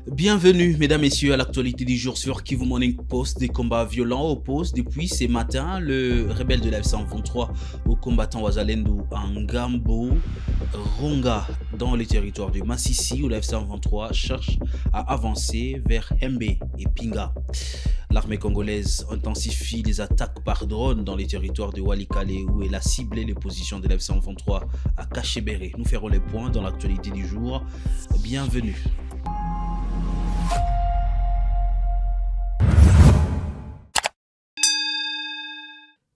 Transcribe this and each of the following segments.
Bienvenue, mesdames, messieurs, à l'actualité du jour sur Kivu Morning Post. Des combats violents opposent depuis ce matin le rebelle de la F-123 au combattant Wazalendo Ngambo Ronga dans les territoires de Massissi où la F-123 cherche à avancer vers Hembe et Pinga. L'armée congolaise intensifie les attaques par drone dans les territoires de Walikale où elle a ciblé les positions de la F-123 à Kachebere. Nous ferons les points dans l'actualité du jour. Bienvenue.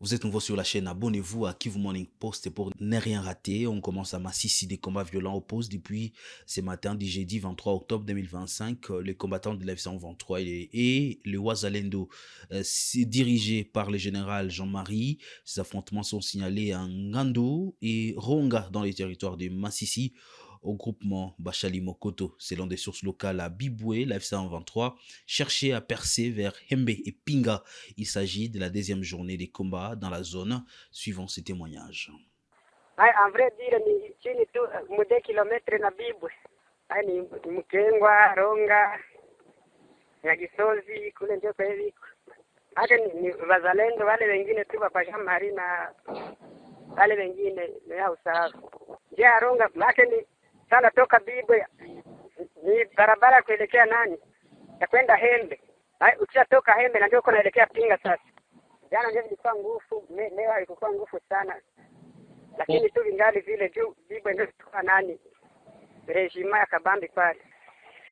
Vous êtes nouveau sur la chaîne, abonnez-vous à Kivu Morning Post pour ne rien rater. On commence à Massissi, des combats violents opposent depuis ce matin du jeudi 23 octobre 2025. Les combattants de l'F-123 et le Wazalendo, dirigés par le général Jean-Marie. Ces affrontements sont signalés à Ngando et Ronga dans les territoires de Massissi, au groupement Bachali Mokoto. Selon des sources locales à Biboué, la F-123 cherchait à percer vers Hembe et Pinga. Il s'agit de la deuxième journée des combats dans la zone, suivant ces témoignages. En vrai dire, ni chini tu mude kilomètre na Bibwe. Ni Mkengwa, Ronga, Nyagisozi, kule ndio kwa hivi. Hata ni wazalendo wale wengine tu wa Jean-Marie na wale wengine ni hao sawa. Ya Ronga lakini sana toka Bibwe ni barabara kuelekea nani? Ya kwenda Hembe. Ukishatoka Hembe na ndio kunaelekea Pinga sasa. Jana ndio ilikuwa nguvu, leo haikuwa nguvu sana. Lakini tu vingali vile juu Bibwe ndio kwa nani? Régiment ya Kabambi pale.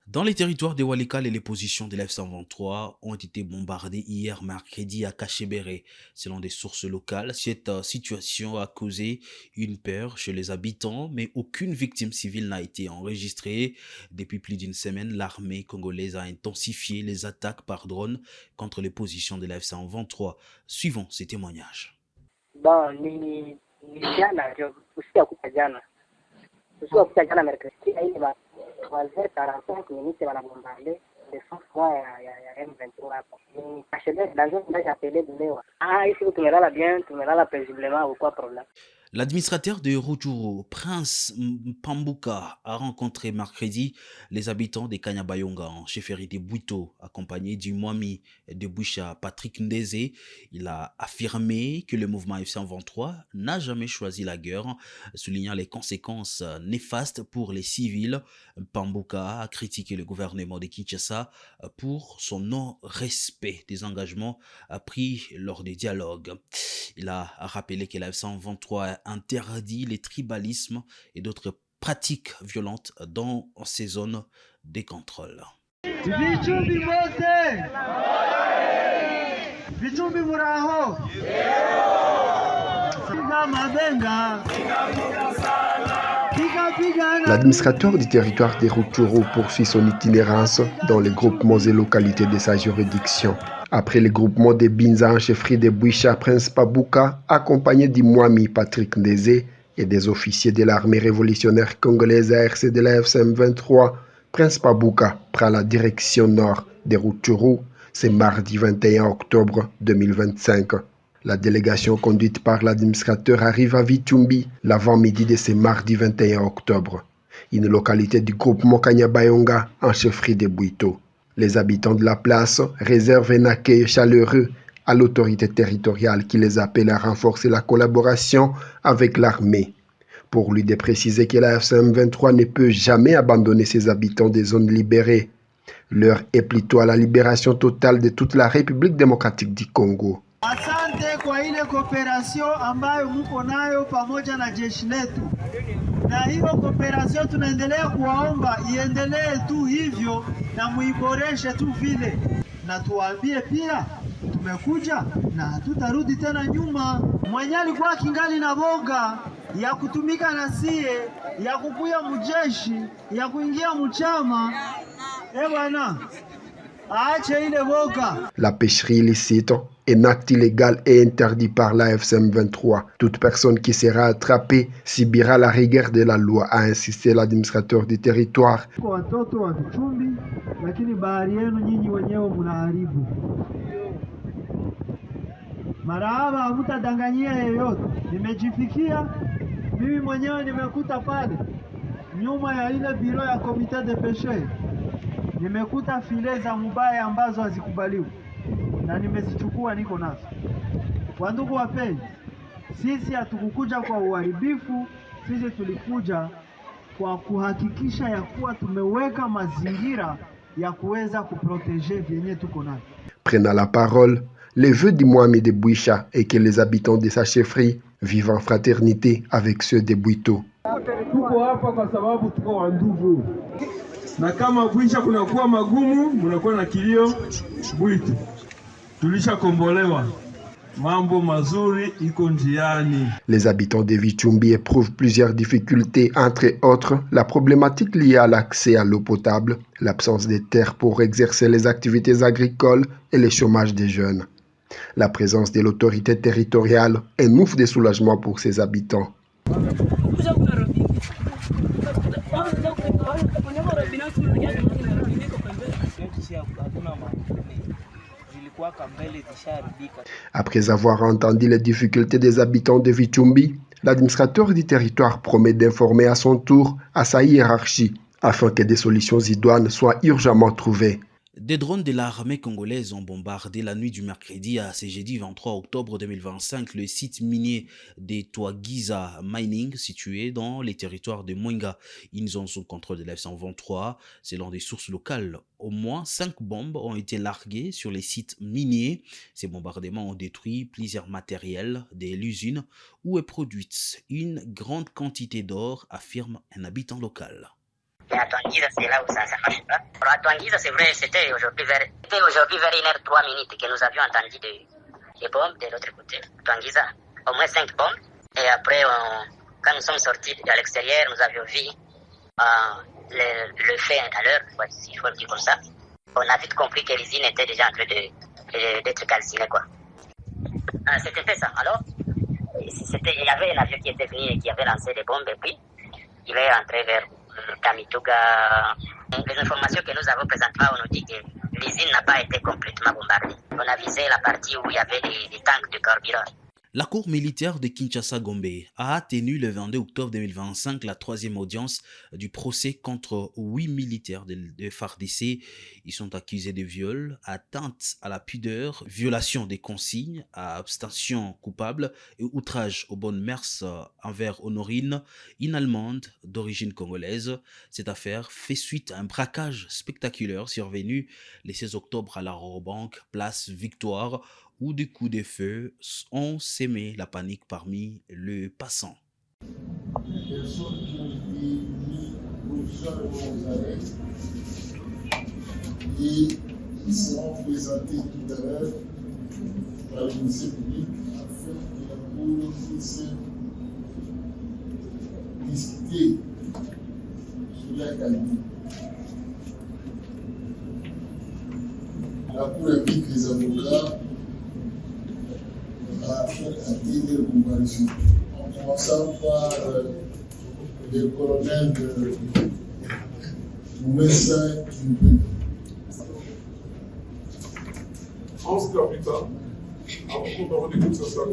Dans les territoires de Walikale, les positions de l'F-123 ont été bombardées hier mercredi à Kachebere. Selon des sources locales, cette situation a causé une peur chez les habitants, mais aucune victime civile n'a été enregistrée. Depuis plus d'une semaine, l'armée congolaise a intensifié les attaques par drone contre les positions de l'F-123. Suivons ces témoignages. Bon, ni jana, usiku kupa jana. Usiku kupa jana mercredi, ile ba wazee 45 minutes wanabombarde defense ya M23 hapo. Ni Kachebere dans un village appelé Bulewa. Ici tumelala bien, tumelala paisiblement, ou quoi problème. L'administrateur de Rutshuru, Prince Mpambuka, a rencontré mercredi les habitants de Kanyabayonga en chefferie de Bwito, accompagné du Mwami de Boucha, Patrick Ndeze. Il a affirmé que le mouvement F-123 n'a jamais choisi la guerre, soulignant les conséquences néfastes pour les civils. Mpambuka a critiqué le gouvernement de Kinshasa pour son non-respect des engagements pris lors des dialogues. Il a rappelé que la F-123 interdit les tribalismes et d'autres pratiques violentes dans ces zones de contrôle. L'administrateur du territoire de Rutshuru poursuit son itinérance dans les groupements et localités de sa juridiction. Après le groupement de Binza en chefferie de Boucha, Prince Pabuka, accompagné du Mwami Patrick Ndeze et des officiers de l'armée révolutionnaire congolaise ARC de la F-123, Prince Pabuka prend la direction nord de Rutshuru. C'est mardi 21 octobre 2025. La délégation conduite par l'administrateur arrive à Vitumbi l'avant-midi de ce mardi 21 octobre, une localité du groupement Kanyabayonga en chefferie de Bwito. Les habitants de la place réservent un accueil chaleureux à l'autorité territoriale qui les appelle à renforcer la collaboration avec l'armée. Pour lui de préciser que la F-123 ne peut jamais abandonner ses habitants des zones libérées. L'heure est plutôt à la libération totale de toute la République démocratique du Congo. Asante kwa ile kooperasyon ambayo muko nayo pamoja na jeshi letu. Na hiyo kooperasyon tunaendelea kuwaomba iendelee tu hivyo na muiboreshe tu vile. Na tuwaambie pia tumekuja na hatutarudi tena nyuma. Mwenye alikuwa kingali na boga ya kutumika na sie, ya kukuya mjeshi, ya kuingia mchama. Bwana, aache ile boga. La pêcherie illicite, un acte illégal et interdit par la F-123. Toute personne qui sera attrapée subira la rigueur de la loi, a insisté l'administrateur du territoire. Watoto wa Vichumbi, lakini bahari yenu nyinyi wenyewe mnaharibu. Marahaba, hamtadanganyia yeyote. Nimejifikia mimi mwenyewe, nimekuta pale nyuma ya ile biro ya komite de peshe nimekuta file za mubaya ambazo hazikubaliwi na nimezichukua, niko nazo. Wandugu wapenzi, sisi hatukukuja kwa uharibifu, sisi tulikuja kwa kuhakikisha ya kuwa tumeweka mazingira ya kuweza kuproteger vyenye tuko navyo. Prenant la parole, les vœux du Mwami de Bouicha est que les habitants de sa chefferie vivent en fraternité avec ceux de Bwito. Tuko hapa kwa sababu tuko wandugu. Na kama Bwisha kunakuwa magumu, mnakuwa na kilio Bwito. Tulishakombolewa. Mambo mazuri iko njiani. Les habitants de Vichumbi éprouvent plusieurs difficultés, entre autres la problématique liée à l'accès à l'eau potable, l'absence de terres pour exercer les activités agricoles et le chômage des jeunes. La présence de l'autorité territoriale est un ouf de soulagement pour ses habitants. Après avoir entendu les difficultés des habitants de Vichumbi, l'administrateur du territoire promet d'informer à son tour à sa hiérarchie afin que des solutions idoines soient urgemment trouvées. Des drones de l'armée congolaise ont bombardé la nuit du mercredi à ce jeudi 23 octobre 2025 le site minier de Twagiza Mining situé dans les territoires de Mwenga. Ils ont sous le contrôle de l'F-123. Selon des sources locales, au moins 5 bombes ont été larguées sur les sites miniers. Ces bombardements ont détruit plusieurs matériels de l'usine où est produite une grande quantité d'or, affirme un habitant local. À Twangiza, c'est là où ça marche pas. Alors à Twangiza, c'est vrai, c'était aujourd'hui vers 1h03 que nous avions entendu des bombes de l'autre côté. Twangiza, au moins 5 bombes. Et après, quand nous sommes sortis à l'extérieur, nous avions vu le fait à l'heure, s'il faut le dire comme ça. On a vite compris que l'usine était déjà en train d'être calcinée, quoi. C'était fait ça. Alors, il y avait un avion qui était venu et qui avait lancé des bombes, et puis il est entré vers Kamituga. Les informations que nous avons présentement, on nous dit que l'usine n'a pas été complètement bombardée. On a visé la partie où il y avait des tanks de carburant. La cour militaire de Kinshasa-Gombe a tenu le 22 octobre 2025 la 3e audience du procès contre 8 militaires de FARDC. Ils sont accusés de viol, atteinte à la pudeur, violation des consignes, abstention coupable et outrage aux bonnes mœurs envers Honorine, une Allemande d'origine congolaise. Cette affaire fait suite à un braquage spectaculaire survenu le 16 octobre à la Banque, place Victoire, où des coups de feu ont sémé la panique parmi les passants. Les personnes qui ont été mises provisoirement aux arrêts et qui seront présentées tout à l'heure par le ministère public afin que la Cour puisse discuter sur la qualité. La Cour invite les avocats à atteindre la comparution. En commençant par le colonel de Mouessa Kimpé. En ce cas plus tard, avant qu'on ait des ça sera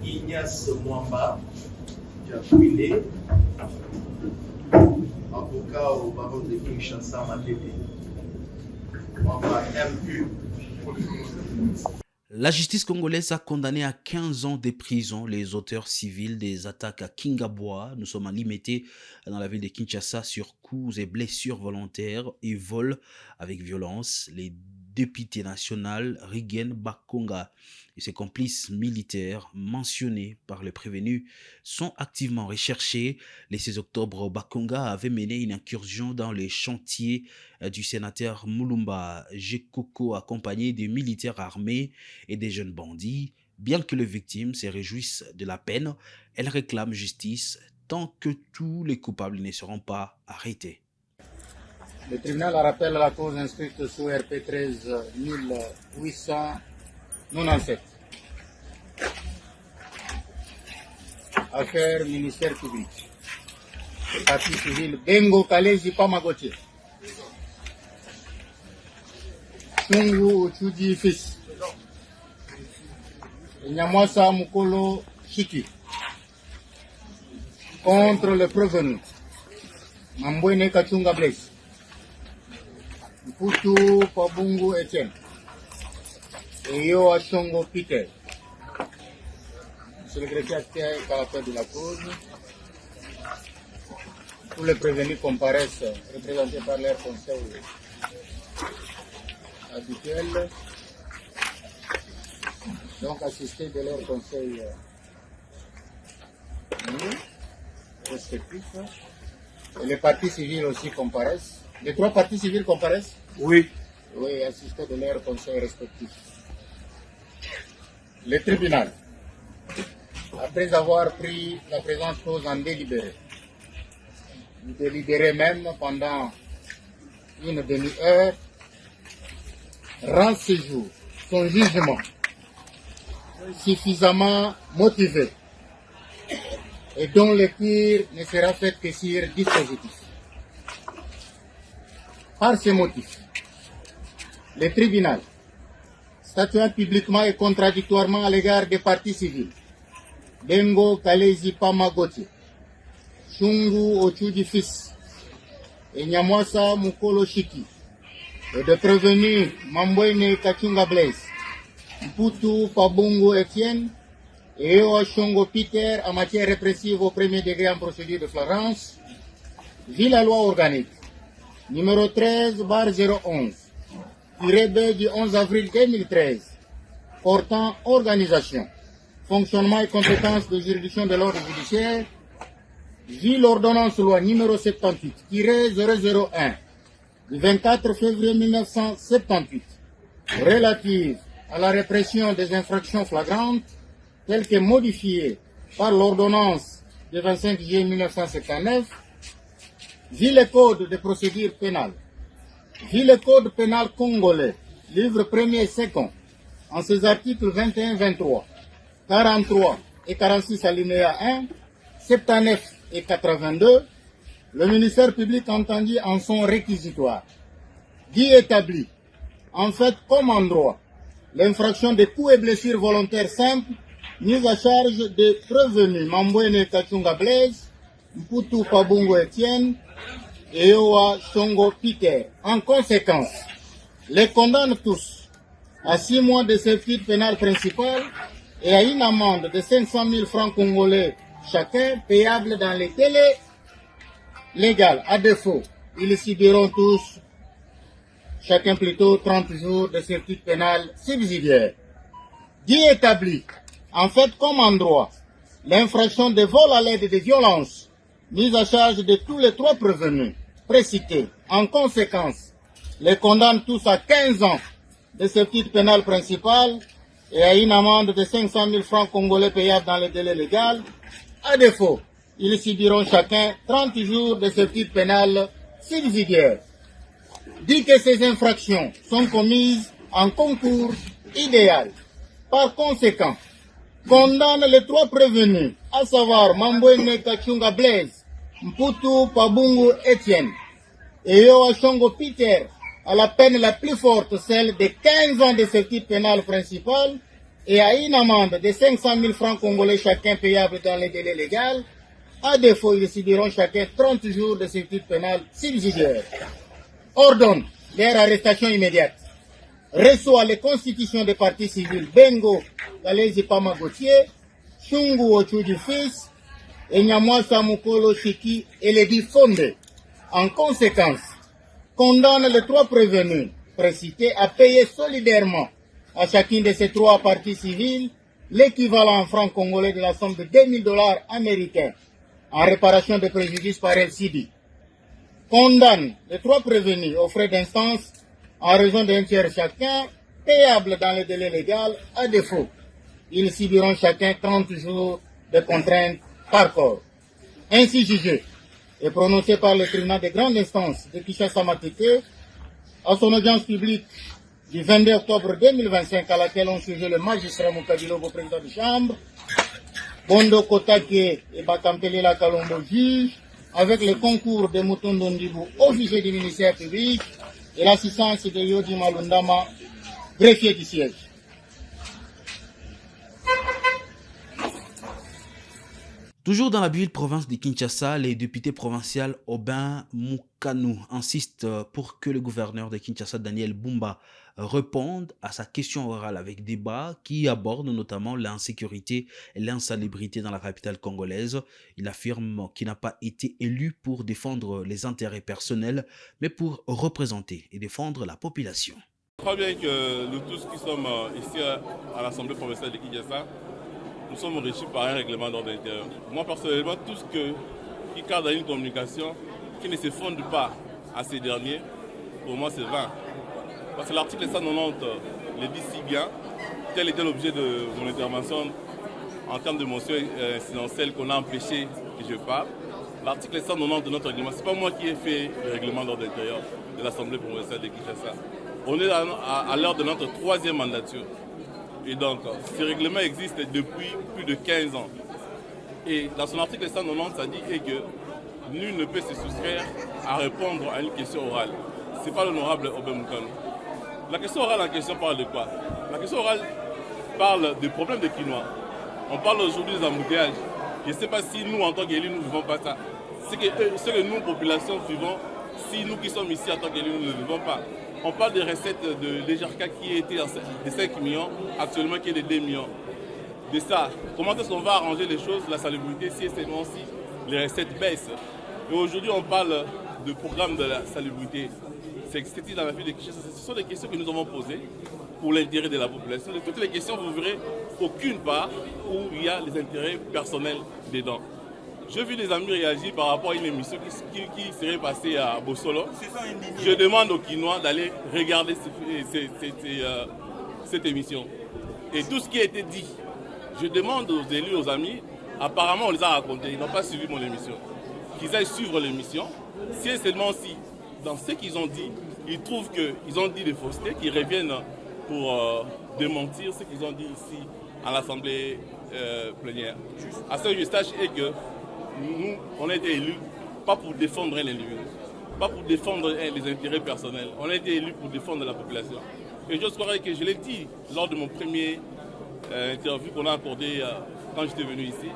Ignace Mwamba, Jacouilé, avocat au baron de Kinshasa, Matete. Mwamba MU. La justice congolaise a condamné à 15 ans de prison les auteurs civils des attaques à Kingabois. Nous sommes à Limete, dans la ville de Kinshasa, sur coups et blessures volontaires et vols avec violence. Les députés national Rigen Bakonga et ses complices militaires mentionnés par le prévenu sont activement recherchés. Le 16 octobre, Bakonga avait mené une incursion dans les chantiers du sénateur Mulumba Jekoko accompagné des militaires armés et des jeunes bandits. Bien que les victimes se réjouissent de la peine, elles réclament justice tant que tous les coupables ne seront pas arrêtés. Le tribunal rappelle la cause inscrite sous RP 13 897. Affaire ministère public. Partie civile Bengo Kalezi Pamagotier. Tungu Uchudi fils. Nyamwasa Mukolo Chiki contre le prévenu Mambwene Kachunga Blaise, Mputu Pabungu Etienne et Yo Achongo Peter. Monsieur le greffier à la tête de la cause. Tous les prévenus comparaissent, représentés par leur conseil habituel, donc assistés de leur conseil respectif. Et les partis civils aussi comparaissent. Les 3 partis civils comparaissent? Oui. Oui, assistés de leur conseil respectif. Le tribunal, après avoir pris la présente cause en délibéré même pendant une demi-heure, rend ce jour son jugement suffisamment motivé et dont lecture ne sera faite que sur dispositif. Par ce motif, le tribunal, statuant publiquement et contradictoirement à l'égard des partis civils, Bengo Kalezi Pamagoti, Shungu Ochuji Fils et Nyamwasa Mukolo Chiki, et de prévenus Mambwene Kachunga Blaise, Mputu Pabungu Etienne et Eo Shongo Peter en matière répressive au premier degré en procédure de flagrance, vit la loi organique numéro 13/011 tiré du 11 avril 2013 portant organisation, fonctionnement et compétences de juridiction de l'ordre judiciaire, vit l'ordonnance loi numéro 78-001 du 24 février 1978 relative à la répression des infractions flagrantes telle que modifiée par l'ordonnance du 25 juillet 1979, vit le code de procédure pénale, vit le code pénal congolais, livre 1er et 2, en ses articles 21, 23, 43 et 46 alinéa 1, 79 et 82, le ministère public entendu en son réquisitoire, dit établi, en fait comme en droit, l'infraction de coups et blessures volontaires simples mise à charge des prévenus Mambwene Kachunga Blaise, Mputu Pabungu Etienne et Owa Shongo Peter. En conséquence, les condamne tous à 6 mois de servitude pénale principale et à une amende de 500 000 francs congolais chacun, payable dans les délais légaux. À défaut, ils subiront tous, chacun plutôt, 30 jours de servitude pénale subsidiaire. Dit établi, en fait comme en droit, l'infraction de vol à l'aide de violence mise à charge de tous les 3 prévenus précités. En conséquence, les condamne tous à 15 ans de servitude pénale principale et à une amende de 500 000 francs congolais payables dans les délais légaux. À défaut, ils subiront chacun 30 jours de servitude pénale subsidiaire. Dit que ces infractions sont commises en concours idéal. Par conséquent, condamne les 3 prévenus, à savoir Mambwene Kachunga Blaise, Mputu Pabungu Etienne et Yo Shongo Peter, à la peine la plus forte, celle de 15 ans de servitude pénale principale et à une amende de 500 000 francs congolais chacun payable dans les délais légaux. À défaut, ils subiront chacun 30 jours de servitude pénale subsidiaire. Ordonne leur arrestation immédiate. Reçoit les constitutions des partis civils Bengo Kalezi Pamagotier, Shungu Ochuji Fils et Nyamwasa Mukolo Chiki et les dit fondés. En conséquence, condamne les 3 prévenus précités à payer solidairement à chacune de ces 3 parties civiles l'équivalent en francs congolais de la somme de $2000 américains en réparation de préjudices par LCD. Condamne les 3 prévenus aux frais d'instance en raison d'un tiers chacun, payable dans le délai légal. À défaut, ils subiront chacun 30 jours de contrainte par corps. Ainsi jugé et prononcé par le tribunal de grande instance de Kinshasa-Matete à son audience publique du 22 octobre 2025 à laquelle ont siégé le magistrat Moukadilobo, président de chambre, Bondo Kotake et Bakampelela Kalombo, juge, avec le concours de Mutondo Ndibou, officier du ministère public, et l'assistance de Yodi Malundama, greffier du siège. Toujours dans la ville province de Kinshasa, les députés provinciaux Aubin Moukanou insistent pour que le gouverneur de Kinshasa, Daniel Bumba, réponde à sa question orale avec débat qui aborde notamment l'insécurité et l'insalubrité dans la capitale congolaise. Il affirme qu'il n'a pas été élu pour défendre les intérêts personnels, mais pour représenter et défendre la population. Je crois bien que nous tous qui sommes ici à l'Assemblée provinciale de Kinshasa, nous sommes régis par un règlement d'ordre intérieur. Moi, personnellement, tout ce qui cadre à une communication qui ne se fonde pas à ces derniers, pour moi, c'est vain. Parce que l'article 190 le dit si bien, tel était l'objet de mon intervention en termes de motion incidentielle qu'on a empêché que je parle. L'article 190 de notre règlement, ce n'est pas moi qui ai fait le règlement d'ordre intérieur de l'Assemblée provinciale de Kinshasa. On est à l'heure de notre 3e mandature. Et donc, ce règlement existe depuis plus de 15 ans. Et dans son article 190, ça dit que nul ne peut se soustraire à répondre à une question orale. Ce n'est pas l'honorable Aubin Moukanou. La question orale en question parle de quoi? La question orale parle des problèmes de quinoa. On parle aujourd'hui des embouteillages. Je ne sais pas si nous, en tant qu'élus, nous ne vivons pas ça. C'est que nous, population, vivons, si nous qui sommes ici en tant qu'élus, nous ne vivons pas. On parle des recettes de l'EJARCA qui était de 5 millions, actuellement qui est de 2 millions. De ça, comment est-ce qu'on va arranger les choses, la salubrité, si et seulement si les recettes baissent. Et aujourd'hui, on parle de programme de la salubrité. C'est dans la ville de Kinshasa. Ce sont des questions que nous avons posées pour l'intérêt de la population. De toutes les questions, vous verrez aucune part où il y a les intérêts personnels dedans. J'ai vu des amis réagir par rapport à une émission qui serait passée à Bossolo. Je demande aux Kinois d'aller regarder cette émission. Et tout ce qui a été dit, je demande aux élus, aux amis, apparemment on les a racontés, ils n'ont pas suivi mon émission. Qu'ils aillent suivre l'émission, si et seulement si, dans ce qu'ils ont dit, ils trouvent qu'ils ont dit des faussetés, qu'ils reviennent pour démentir ce qu'ils ont dit ici à l'Assemblée plénière. À ce que je sache est que nous, on a été élus pas pour défendre un individu, pas pour défendre les intérêts personnels. On a été élus pour défendre la population. Et j'ose croire que je l'ai dit lors de mon premier interview qu'on a accordé quand j'étais venu ici.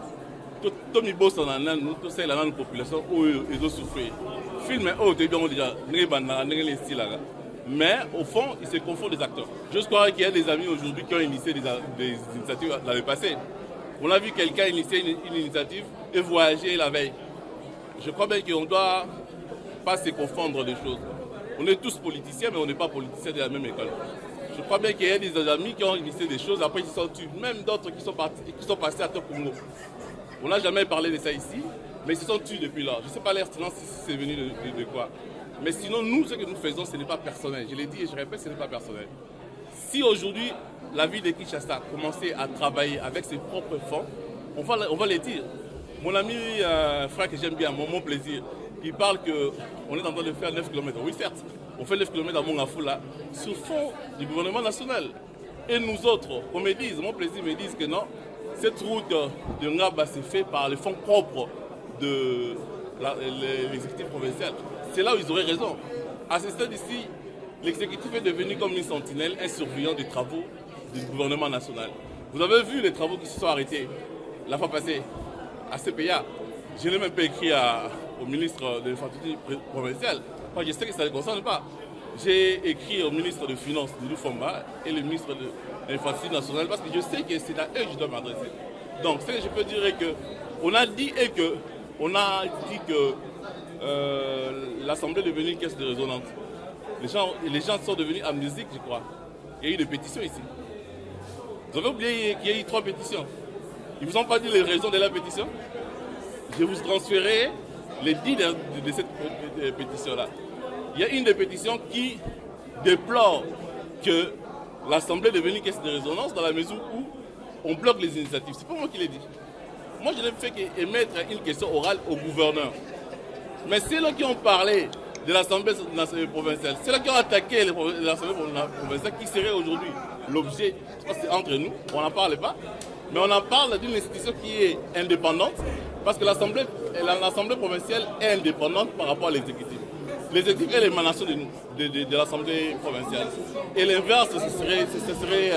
Tout le monde tout c'est la population où ils ont souffert. Film est haut, déjà, mais au fond, ils se confondent des acteurs. J'ose croire qu'il y a des amis aujourd'hui qui ont initié des initiatives dans le passé. On a vu quelqu'un initier une initiative et voyager la veille. Je crois bien qu'on ne doit pas se confondre les choses. On est tous politiciens, mais on n'est pas politiciens de la même école. Je crois bien qu'il y a des amis qui ont initié des choses, après ils sont tués. Même d'autres qui sont passés à Tokongo. On n'a jamais parlé de ça ici, mais ils se sont tués depuis là. Je ne sais pas l'air silence si c'est venu de quoi. Mais sinon, nous, ce que nous faisons, ce n'est pas personnel. Je l'ai dit et je répète, ce n'est pas personnel. Si aujourd'hui, la ville de Kinshasa commençait à travailler avec ses propres fonds, on va les dire. Mon ami, frère que j'aime bien, mon plaisir, il parle qu'on est en train de faire 9 km. Oui, certes, on fait 9 km à Mongafula sur fond du gouvernement national. Et nous autres, on me dit, mon plaisir me disent que non, cette route de Ngaba s'est faite par les fonds propres de l'exécutif provincial. C'est là où ils auraient raison. À ce stade ici, l'exécutif est devenu comme une sentinelle, un surveillant des travaux du gouvernement national. Vous avez vu les travaux qui se sont arrêtés la fois passée à CPA. Je n'ai même pas écrit au ministre de l'infrastructure provinciale. Je sais que ça ne les concerne pas. J'ai écrit au ministre des Finances, Doudou Fomba, et le ministre de l'infrastructure nationale, parce que je sais que c'est à eux que je dois m'adresser. Donc, ce que je peux dire est qu'on a dit que l'Assemblée est devenue une caisse de résonance. Les gens sont devenus amnésiques, je crois. Il y a eu des pétitions ici. Vous avez oublié qu'il y a eu 3 pétitions. Ils ne vous ont pas dit les raisons de la pétition? Je vais vous transférer les 10 de cette pétition-là. Il y a une des pétitions qui déplore que l'Assemblée est devenue caisse de résonance dans la mesure où on bloque les initiatives. C'est pas moi qui l'ai dit. Moi, je n'ai fait qu'émettre une question orale au gouverneur. Mais c'est là qui ont parlé de l'Assemblée provinciale, c'est là qui ont attaqué l'Assemblée provinciale qui serait aujourd'hui l'objet, c'est entre nous, on n'en parle pas, mais on en parle d'une institution qui est indépendante, parce que l'Assemblée provinciale est indépendante par rapport à l'exécutif. L'exécutif est l'émanation de l'Assemblée provinciale. Et l'inverse, ce serait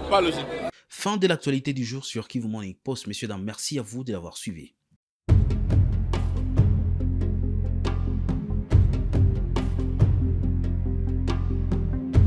pas logique. Fin de l'actualité du jour sur Kivu Morning Post. Messieurs, dames, merci à vous de l'avoir suivi.